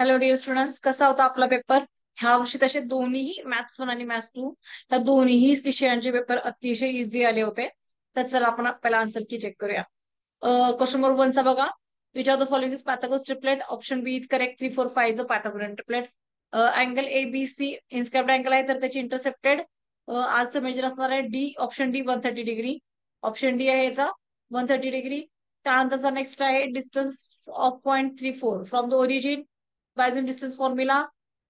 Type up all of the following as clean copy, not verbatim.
Hello dear students, कसा होता आपला पेपर? ह्या वर्षी तसे दोन्हीही मॅथ्स 1 आणि मॅथ्स 2 या दोन्हीही विषयांचे पेपर अतिशय इझी आले होते. तर चला आपण पहिला आन्सर की चेक करूया. क्वेश्चन नंबर 1 चा बघा. Which of the following is Pythagoras triplet? Option B is correct. 3 4 5 is a Pythagorean triplet. Angle A B C inscribed angle आहे, तर त्याची इंटरसेप्टेड आरचं मेजर असणार आहे D. Option D 130 degree. Option D आहे याचा 130 डिग्री. त्यानंतरचा नेक्स्ट आहे distance of point 34 from the origin. Bayesian distance formula.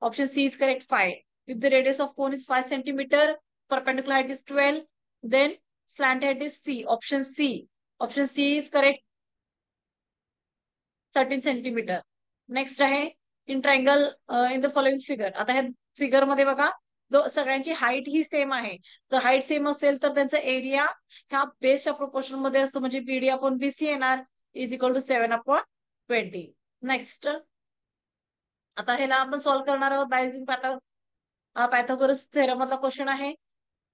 Option C is correct, 5. If the radius of cone is 5 centimeter, perpendicular height is 12, then slant height is C. Option C. Option C is correct, 13 centimeter. Next आहे in triangle in the following figure. आता ह्या figure मध्ये बघा, सगळ्यांची height ही same आहे. जर height same असेल तर त्यांचा एरिया ह्या बेसच्या प्रोपोर्शन मध्ये असतो, म्हणजे बीडी अपॉन बीसी येणार इज इक्वल टू 7/20. नेक्स्ट, आता ह्याला आपण सॉल्व्ह करणार आहोत बाय युजिंग पायथागोरस थेरम मधला क्वेश्चन आहे.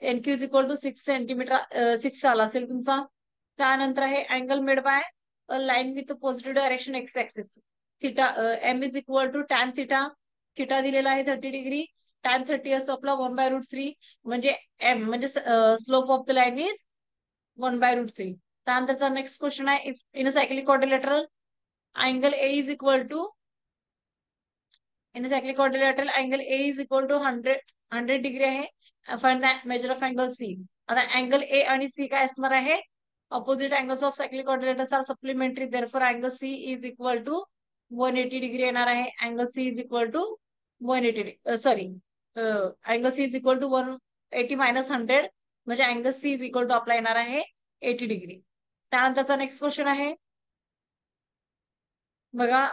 NQ is equal to 6 centimetre, 6 आला असेल तुमचा. त्यानंतर आहे angle made by line with positive direction X axis. Theta M is equal to tan theta. Theta दिलेला आहे 30 डिग्री. टॅन 30 असतो आपला 1/√3, म्हणजे एम म्हणजे slope of the line is 1/√3. त्यानंतरचा नेक्स्ट क्वेश्चन आहे if in a cyclic quadrilateral angle A is equal to in cyclic quadrilateral angle A is equal to 100 degree आहे. Find the measure of angle C. आता angle A आणि C काय असणार आहे? Opposite angles of cyclic quadrilaterals are supplementary, therefore angle C is equal to 180 degree येणार आहे. Angle C is equal to 180, sorry, angle C is equal to 180 minus 100, म्हणजे angle C is equal to आपला येणार आहे 80 degree. त्यानंतरचा next question आहे बघा.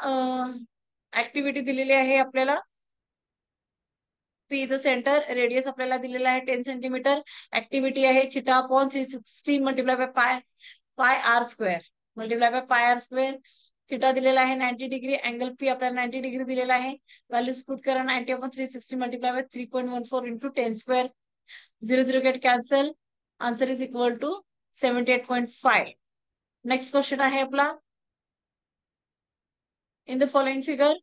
Activity दिलेली आहे आपल्याला. P is a centre, radius आपल्याला दिलेला आहे 10 सेंटीमीटर. ऍक्टिव्हिटी आहे theta upon 360 multiply by pi R square multiply by pi R square. Theta दिलेला आहे 90 डिग्री. अँगल पी आपल्याला 90 डिग्री दिलेला आहे. व्हॅल्यूज पुट करा. 90 upon 360 multiply by 3.14 into 10 square. 0 0 get cancel. Answer is equal to 78.5. Next question आहे आपला. In the following figure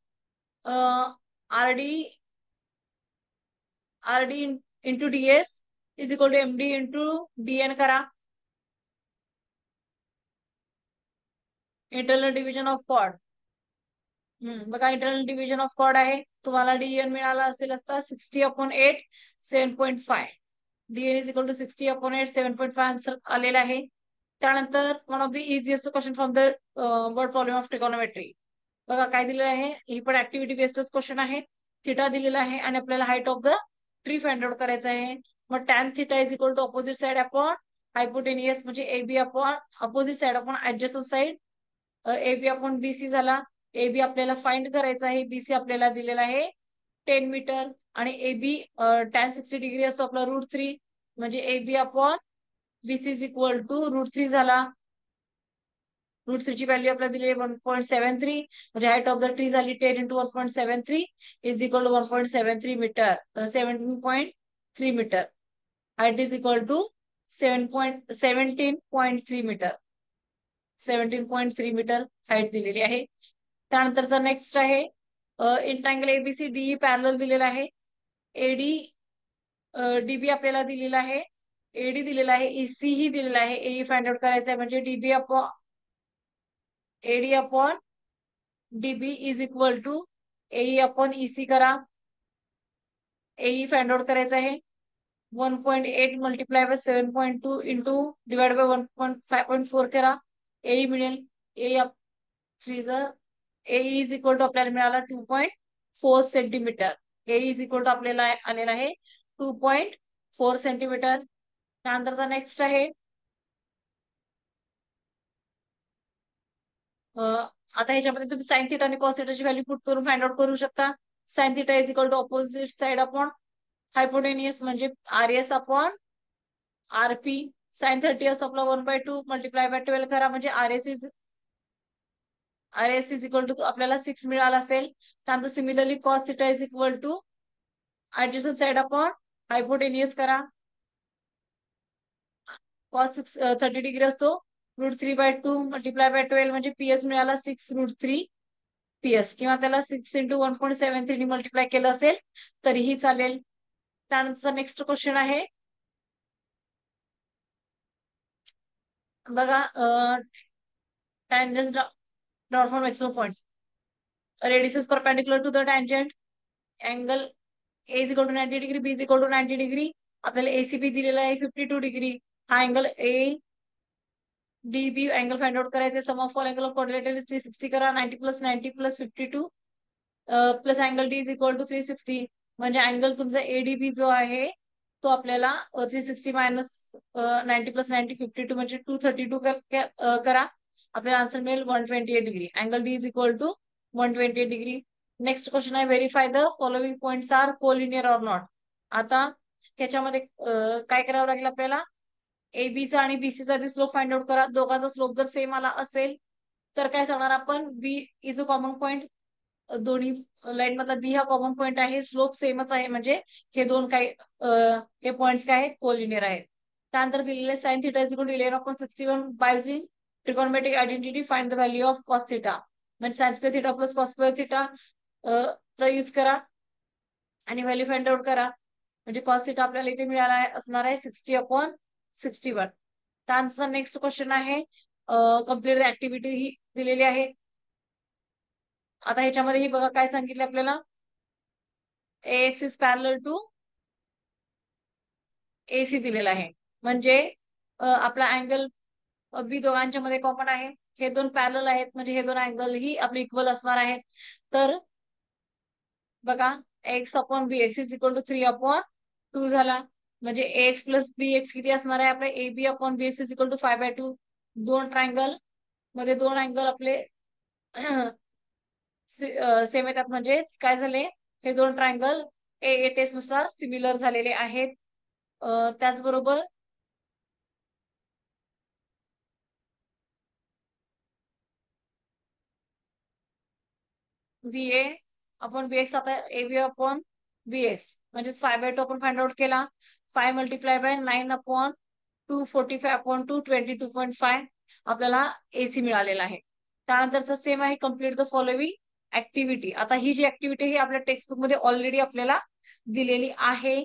R D into DS is equal to MD into DN करा. Internal division of chord. बघा, internal division of chord आहे. तुम्हाला DN मिळाला असेल असता 60/8 7.5. DN is equal to 60/8 7.5 answer आलेला आहे. त्यानंतर one of the easiest question from the word problem of trigonometry. बघा काय दिलेलं आहे, ही पण ऍक्टिव्हिटी बेस्डच क्वेश्चन आहे. थिटा दिलेला आहे आणि आपल्याला height of the tree find out करायचं आहे. मग tan theta is equal to opposite side upon hypotenuse, म्हणजे A B upon opposite side upon adjacent side. A B upon BC झाला. ए बी आपल्याला फाइंड करायचा आहे. बीसी आपल्याला दिलेला आहे 10 मीटर. आणि ए बी टॅन 60 डिग्री असतो आपला √3, म्हणजे A B upon BC is equal to √3 झाला. √3 ची व्हॅल्यू आपल्याला दिली आहे 1.73, म्हणजे हाईट ऑफ द ट्री झाली 10 into 1.73 is equal to 1.73 metre, 17.3 metre. Height is equal to 17.3 metre. 17.3 metre height दिलेली आहे. त्यानंतरचा नेक्स्ट आहे in triangle ABC D parallel दिलेला आहे. एडी डीबी आपल्याला दिलेला आहे. एडी दिलेला आहे. ईसी ही दिलेला आहे. ए फाइंड आउट करायचा आहे, म्हणजे DB upon AD upon DB is equal to AE upon EC करा. एई फाइंड आउट करायचा आहे. 1.8 multiply by 7.2 into divide by 5.4 करा. एई मिळेल. A three A is equal to आपल्याला मिळाला 2.4 centimetre. A is equal to आपल्याला आलेला आहे 2.4 सेंटीमीटर. त्यानंतरचा नेक्स्ट आहे आता ह्याच्यामध्ये तुम्ही साइन थिटा आणि कॉस थिटाची व्हॅल्यू पुट करून फाइंड आउट करू शकता. Sine theta is equal to opposite side upon hypotenuse, म्हणजे R S upon RP. Sine 30 असतो आपला 1/2 मल्टिप्लाय बाय 12 करा, म्हणजे R S is equal to आपल्याला 6 मिळाला असेल. त्यानंतर similarly cos theta is equal to adjacent side upon hypotenuse करा. कॉस 30 डिग्री असतो. √3/2 मल्टिप्लाय बाय 12, म्हणजे पीएस मिळाला 6√3 PS, किंवा त्याला 6 × 1.73 मल्टिप्लाय केलं असेल तरीही चालेल. त्यानंतर नेक्स्ट क्वेश्चन आहे बघा, tangents drawn from maximum points. Radius is perpendicular to the tangent. Angle A is equal to 90 degree, B is equal to 90 degree. आपल्याला ACB दिलेला आहे 52 डिग्री. हा angle ADB angle find out करायचे. Sum of all angle of quadrilateral is 360 करा. 90 + 90 + 52 plus angle D is equal to 360. म्हणजे angle तुमचा ADB जो आहे तो आपल्याला 360 मायनस 90 + 90 52 म्हणजे 232 करा. आपल्याला आन्सर मिळेल 128 degree. Angle D is equal to 128 degree. Next question आहे verify the following points are collinear or not. आता ह्याच्यामध्ये काय करावं लागेल आपल्याला, एबीचा आणि बीसीचा स्लोप फाइंड आउट करा. दोघांचा स्लोप जर सेम आला असेल तर काय सांगणार आपण, बी इज अ कॉमन पॉइंट. दोन्ही लाईन मधला बी हा कॉमन पॉइंट आहे, स्लोप सेमच आहे, म्हणजे हे दोन काय हे पॉइंट्स काय आहेत, कोलिनियर आहेत. त्यानंतर दिलेले sine theta is equal to 11/61 by using trigonometric identity find the value of cos theta. म्हणजे sine square theta plus cos square theta चा यूज करा आणि व्हॅल्यू फाइंड आउट करा. म्हणजे कॉस थिटा आपल्याला इथे मिळाला असणार आहे 60/61. त्यानंतर नेक्स्ट क्वेश्चन आहे कम्प्लीट द ऍक्टिव्हिटी ही दिलेली आहे. आता ह्याच्यामध्ये ही बघा काय सांगितले आपल्याला, AX is parallel to AC दिलेला आहे. म्हणजे आपला अँगल बी दोघांच्या मध्ये कॉमन आहे. हे दोन पॅरलल आहेत म्हणजे हे दोन अँगल ही आपले इक्वल असणार आहेत. तर बघा X/BX इज इक्वल टू 3/2 झाला. म्हणजे AX + BX किती असणार आहे आपले, AB/BX इज इक्वल टू 5/2. दोन ट्रायंगल मध्ये दोन अँगल आपले सेम येतात. म्हणजे काय झाले, हे दोन ट्रायंगल AA टेस्ट नुसार सिमिलर झालेले आहेत. त्याचबरोबर BA/BX आता AB/BX म्हणजेच 5/2 आपण फाइंड आउट केला. 5 × 9/245/2 22.5 आपल्याला AC मिळालेला आहे. त्यानंतरच सेम आहे कम्प्लीट द फॉलोइंग ऍक्टिव्हिटी. आता ही जी ऍक्टिव्हिटी ही आपल्या टेक्स्टबुक मध्ये ऑलरेडी आपल्याला दिलेली आहे.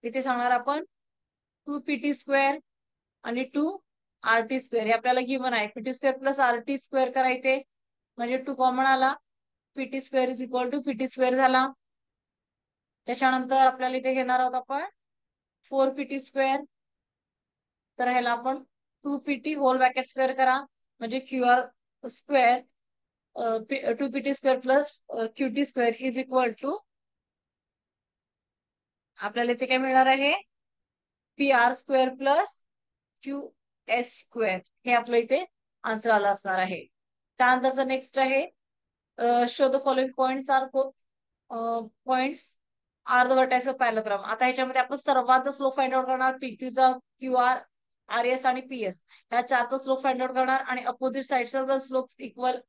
इथे सांगणार आपण 2PT² आणि 2RT² हे आपल्याला गिवन आहे. PT² + RT² करायचे म्हणजे 2 कॉमन आला. PT² is equal to PT² झाला. त्याच्यानंतर आपल्याला इथे घेणार आहोत आपण 4PT². तर ह्याला आपण 2PT होल ब्रॅकेट स्क्वेअर करा म्हणजे QR² 2PT² + QT² is equal to आपल्याला इथे काय मिळणार आहे, PR² + QS² हे आपलं इथे आन्सर आला असणार आहे. त्यानंतरचा नेक्स्ट आहे show the following points are the vertex of parallelogram. आता ह्याच्यामध्ये आपण सर्वात स्लोप फाइंड आउट करणार, PQचा, QR, RS आणि PS ह्या चारचा स्लोप फाइंड आउट करणार. आणि अपोजिट साइडचा जर स्लोप इक्वल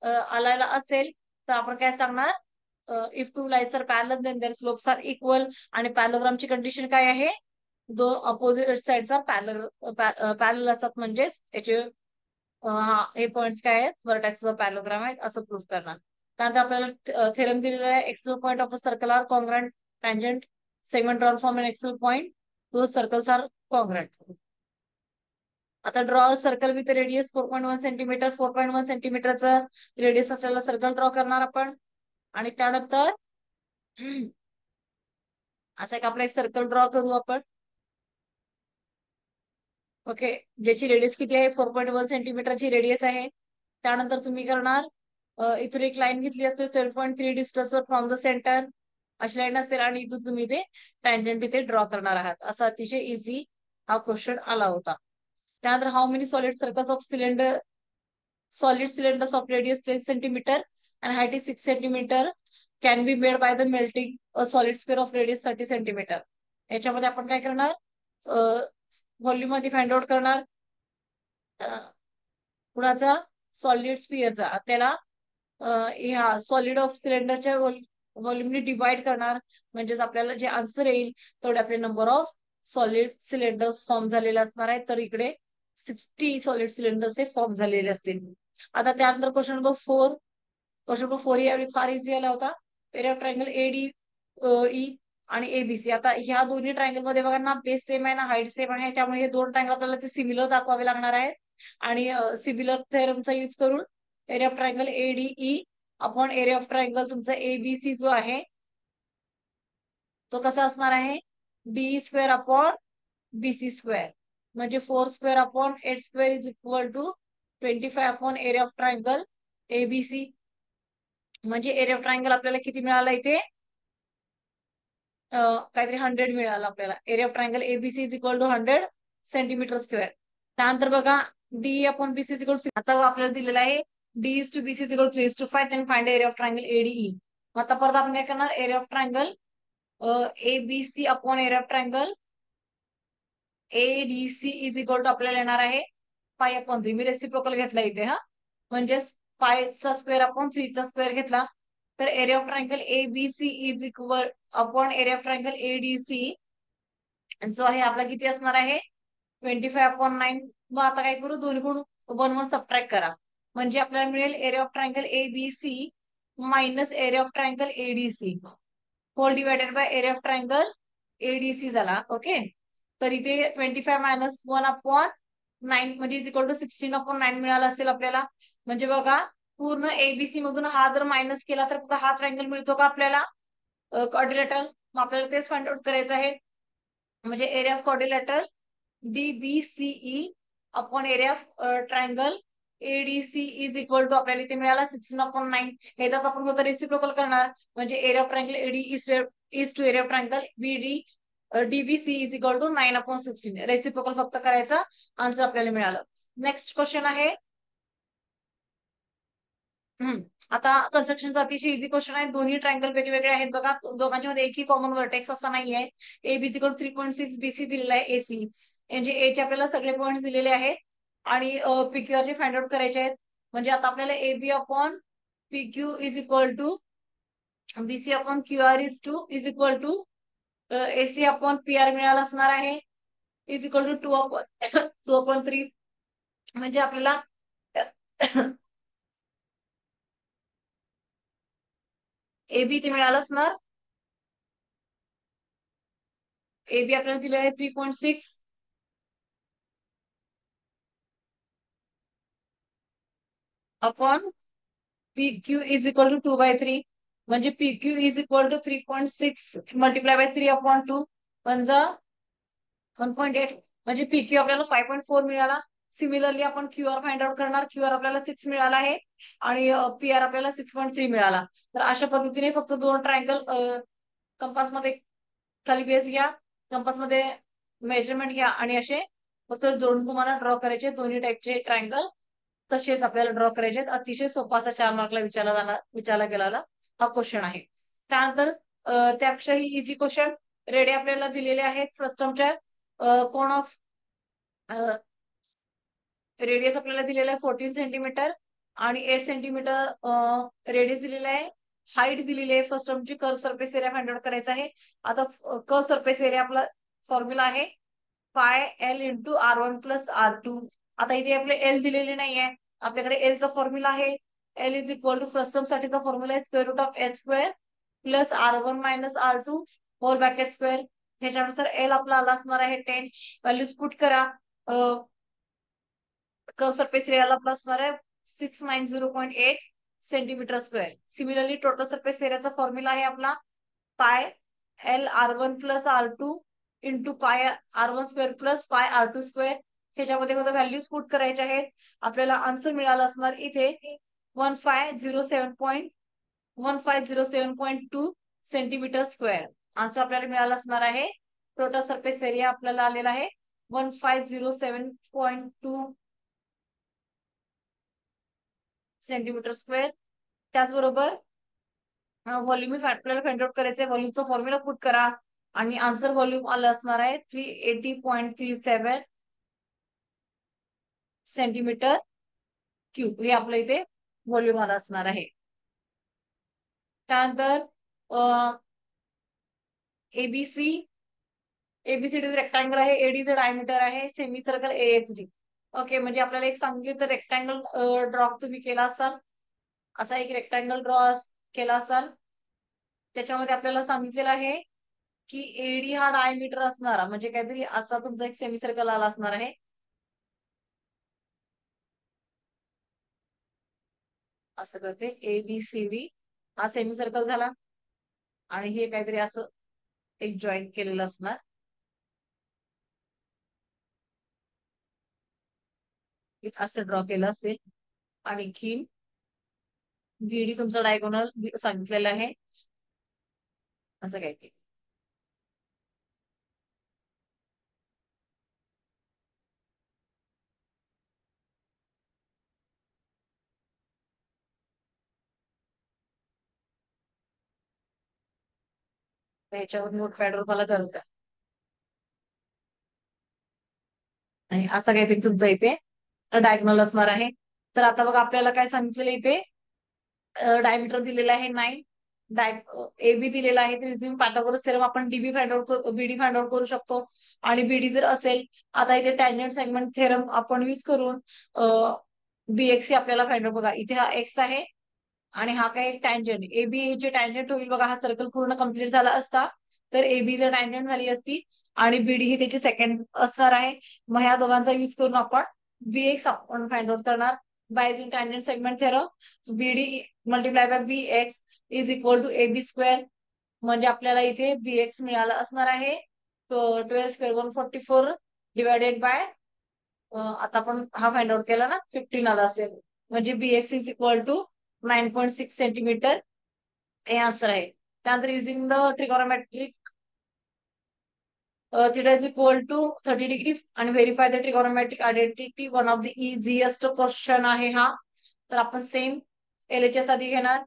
आलेला असेल तर आपण काय सांगणार, if two lines are parallel then their slopes are equal. आणि पॅराग्रामची कंडिशन काय आहे, दोन अपोजिट साइडचा पॅरलल असतात म्हणजेच याचे हे पॉइंट्स काय आहेत, व्हर्टेक्स ऑफ पॅराग्राम आहेत असं प्रूव्ह करणार. त्यानंतर आपल्याला थेरम दिलेला आहे, external point of a circle are congruent tangent segment drawn from an external point those circles are congruent. आता draw circle with radius 4.1 centimetre. 4.1 सेंटीमीटरचा रेडियस असलेला सर्कल ड्रॉ करणार आपण. आणि त्यानंतर असं एक आपला एक सर्कल ड्रॉ करू आपण. ओके, ज्याची रेडियस किती आहे, 4.1 सेंटीमीटरची रेडियस आहे. त्यानंतर तुम्ही करणार इथून एक लाईन घेतली असेल 7.3 डिस्टन्स फ्रॉम द सेंटर, अशी लाईन असेल आणि इथून तुम्ही ते टँजंट इथे ड्रॉ करणार आहात. असा अतिशय इझी हा क्वेश्चन आला होता. त्यानंतर how many solid circles of solid cylinders of radius 10 centimeter and height is 6 centimeter can be made by the melting a solid sphere of radius 30 centimeter. याच्यामध्ये आपण काय करणार, व्हॉल्यूम मध्ये फाइंड आउट करणार कुणाचा, सॉलिड स्पिअरचा. त्याला ह्या सॉलिड ऑफ सिलेंडरच्या व्हॉल्यूमने डिवाइड करणार. म्हणजेच आपल्याला जे आन्सर येईल तेवढे आपले number of solid cylinders form झालेले असणार आहेत, तर इकडे 60 सॉलिड सिलेंडर्स हे फॉर्म झालेले असतील. आता त्यानंतर क्वेश्चन नंबर 4. क्वेश्चन नंबर 4 यावेळी फार इझी आला होता. Area of triangle AD E आणि एबीसी. आता ह्या दोन्ही ट्रायंगल मध्ये बघा ना, बेस सेम आहे ना, हाईट सेम आहे, त्यामुळे हे दोन ट्रायंगल आपल्याला ते सिमिलर दाखवावे लागणार आहेत. आणि सिमिलर थेरमचा यूज करून area of triangle ADE upon area of triangle तुमचा एबीसी जो आहे तो कसा असणार आहे, D square upon BC square, म्हणजे 4 square upon 8 square is equal to 25 upon area of triangle ABC. म्हणजे एरिया ऑफ ट्रायंगल आपल्याला किती मिळाला इथे, काहीतरी 100 मिळालं आपल्याला. Area of triangle ABC is equal to 100 centimetre square. त्यानंतर बघा D upon BC is equal to, आता आपल्याला दिलेला आहे D is to BC is equal to 3:5, then find area of triangle ADE. आता परत आपण काय करणार, area of triangle ABC upon area of triangle ADC is equal to आपल्याला येणार आहे पाय अपॉन 3. मी रेसिप्रोकल घेतला इथे हा, म्हणजेच पायचा स्क्वेअर अपॉन 3 चा स्क्वेअर घेतला. तर area of triangle ABC is equal upon area of triangle ADC जो आहे आपला किती असणार आहे, 25 अपॉन 9. मग आता काय करू, दोन्हीकडून 1 सबट्रॅक्ट करा, म्हणजे आपल्याला मिळेल area of triangle ABC minus area of triangle ADC whole divided by area of triangle ADC झाला. ओके, तर इथे 25 मायनस 1 अपॉन 9 म्हणजे इज इक्वल टू 16 अपॉन 9 मिळाला असेल आपल्याला. म्हणजे बघा, पूर्ण एबीसी मधून हा जर मायनस केला तर फक्त हा ट्रायंगल मिळतो का आपल्याला, क्वाड्रिलॅटरल. मग आपल्याला तेच फाइंड आउट करायचं आहे. म्हणजे area of quadrilateral DBCE upon area of triangle ADC is equal to आपल्याला इथे मिळाला 16 अपॉन 9. हेच आपण फक्त रेसिप्रोकल करणार, म्हणजे area of triangle AD is to area of triangle BD DBC is equal to 9 upon 16. Reciprocal फक्त करायचा, आन्सर आपल्याला मिळालं. नेक्स्ट क्वेश्चन आहे. आता कन्स्ट्रक्शनचा अतिशय इझी क्वेश्चन आहे. दोन्ही ट्रायंगल वेगवेगळे आहेत बघा, दोघांच्या मध्ये एकही कॉमन वर्टेक्स असा नाही आहे. ए बी इक्वल 3.6 बीसी दिलेला आहे एसी, म्हणजे ए चे आपल्याला सगळे पॉईंट्स दिलेले आहेत आणि पीक्यूआर चे फाइंड आउट करायचे आहेत. म्हणजे आता आपल्याला A B upon PQ is equal to BC upon Q R is equal to AC upon P R मिळाला असणार आहे, इज इक्वल टू 2/3. म्हणजे आपल्याला ए बी ते मिळालं असणार, ए बी आपल्याला दिलं आहे 3.6 upon P Q is equal to 2/3. म्हणजे P Q is equal to 3.6 multiply by 3 upon 2 म्हणजे 1.8. म्हणजे पी क्यू आपल्याला 5.4 मिळाला. सिमिलरली आपण क्यू आर फाइंड आउट करणार, क्यू आर आपल्याला 6 मिळाला आहे आणि पी आर आपल्याला 6.3 मिळाला. तर अशा पद्धतीने फक्त दोन ट्रायंगल कंपास मध्ये खाली बेस घ्या, कंपास मध्ये मेजरमेंट घ्या आणि असे फक्त जोडून तुम्हाला ड्रॉ करायचे दोन्ही टाईपचे ट्रायंगल. तसेच आपल्याला ड्रॉ करायचे. अतिशय सोपा असा 4 मार्कला विचारला गेलेला हा क्वेश्चन आहे. त्यानंतर त्यापेक्षाही इझी क्वेश्चन रेडे आपल्याला दिलेले आहेत. फर्स्ट टर्मच्या कोण ऑफ रेडियस आपल्याला दिलेला आहे 14 सेंटीमीटर आणि 8 सेंटीमीटर रेडियस दिलेला आहे. हाईट दिलेली आहे. फर्स्ट टर्मची curve surface area find out करायचा आहे. आता कर्व सरफेस एरिया आपला फॉर्म्युला आहे pi L into R1 plus R2. आता इथे आपले एल दिलेले नाही आहे, आपल्याकडे एलचा फॉर्म्युला आहे. L is equal to first term साठीचा फॉर्म्युला आहे square root of H square plus R1 minus R2 whole bracket square. ह्याच्यानुसार एल आपला आला असणार आहे 10. व्हॅल्यूज पुट करा. कर्व सरफेस एरियाला आपला असणार आहे 690.8 centimetre square. Similarly total surface एरियाचा फॉर्म्युला आहे आपला पाय L R1 plus R2 into pi R1 square plus पाय R2 स्क्वेअर. ह्याच्यामध्ये व्हॅल्यूज पुट करायचे आहेत. आपल्याला आन्सर मिळाला असणार इथे 1507.2 सेंटीमीटर स्क्वेअर. आन्सर आपल्याला मिळाला असणार आहे. टोटल सरफेस एरिया आपल्याला आलेला आहे 1507.2 सेंटीमीटर स्क्वेअर. त्याचबरोबर व्हॉल्यूम आपल्याला फाइंड आउट करायचं आहे. व्हॉल्यूमचा फॉर्म्युला पुट करा आणि आन्सर व्हॉल्यूम आलं असणार आहे 380.37 सेंटीमीटर क्यूब. हे आपल्या इथे व्हॉल्यूम आला असणार आहे. त्यानंतर एबीसी एबीसीडी रेक्टँगल आहे, एडीचं डायमीटर आहे, सेमी सर्कल एएचडी. ओके, म्हणजे आपल्याला एक सांगितलं तर रेक्टँगल ड्रॉ तुम्ही केला असाल, असा एक रेक्टँगल ड्रॉ केला असाल, त्याच्यामध्ये आपल्याला सांगितलेलं आहे की एडी हा डायमीटर असणारा, म्हणजे काहीतरी असा तुमचा एक सेमी सर्कल आला असणार आहे. असं करते, एबीसीडी हा सेमी सर्कल झाला, आणि हे काहीतरी असं एक जॉईंट केलेलं असणार. असं ड्रॉ केलं असेल. आणखी बीडी तुमचा डायगोनल सांगितलेलं आहे, असं काय की ह्याच्यावर नोटपॅडवर मला करता. आणि असं काहीतरी तुमचं इथे डायगोनल असणार आहे. तर आता बघा आपल्याला काय सांगितलेलं इथे, डायमीटर दिलेला आहे 9, एबी दिलेला आहे, रिझ्यूम पाथागोरस थेरम आपण डीबी फाइंड आउट बीडी फाइंड आउट करू शकतो. आणि बीडी जर असेल, आता इथे टँजंट सेगमेंट थेरम आपण यूज करून बीएक्सी आपल्याला फाइंड आउट, बघा इथे हा एक्स आहे आणि हा काय एक टँजंट, एबी जे टँजंट होईल बघा, हा सर्कल पूर्ण कंप्लीट झाला असता तर एबी जर टँजंट झाली असती आणि बीडी ही त्याची सेकंड असणार आहे. मग ह्या दोघांचा यूज करून आपण बीएक्स आपण फाइंड आउट करणार by using tangent segment theorem. BD multiply by B X is equal to A B square. म्हणजे आपल्याला इथे बी एक्स मिळाला असणार आहे 12 स्क्वेअर 144 डिवायडेड बाय, आता आपण हा फाइंड आउट केला ना, 15 आला असेल. म्हणजे B X is equal to 9.6 centimetre, हे आन्सर आहे. त्यानंतर using the trigonometric theta is equal to 30 degree आणि verify the trigonometric identity, one of the easiest question आहे हा. तर आपण सेम एलएचएस आधी घेणार.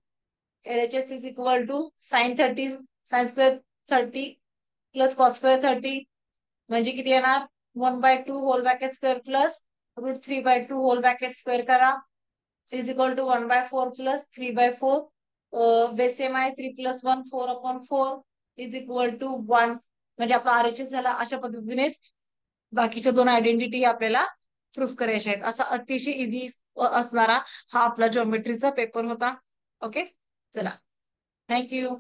LHS is equal to sin 30 sine square 30 plus cos square 30, म्हणजे किती येणार 1/2 whole bracket square plus √3/2 whole bracket square करा, is equal to 1/4 plus 3/4. Base same आहे, 3 + 1 4/4 इज इक्वल टू 1. म्हणजे आपला आरएचएस झाला. अशा पद्धतीने बाकीच्या दोन आयडेंटिटी आपल्याला प्रूफ करायच्या आहेत. असा अतिशय इझी असणारा हा आपला ज्योमेट्रीचा पेपर होता. ओके, चला, थँक्यू.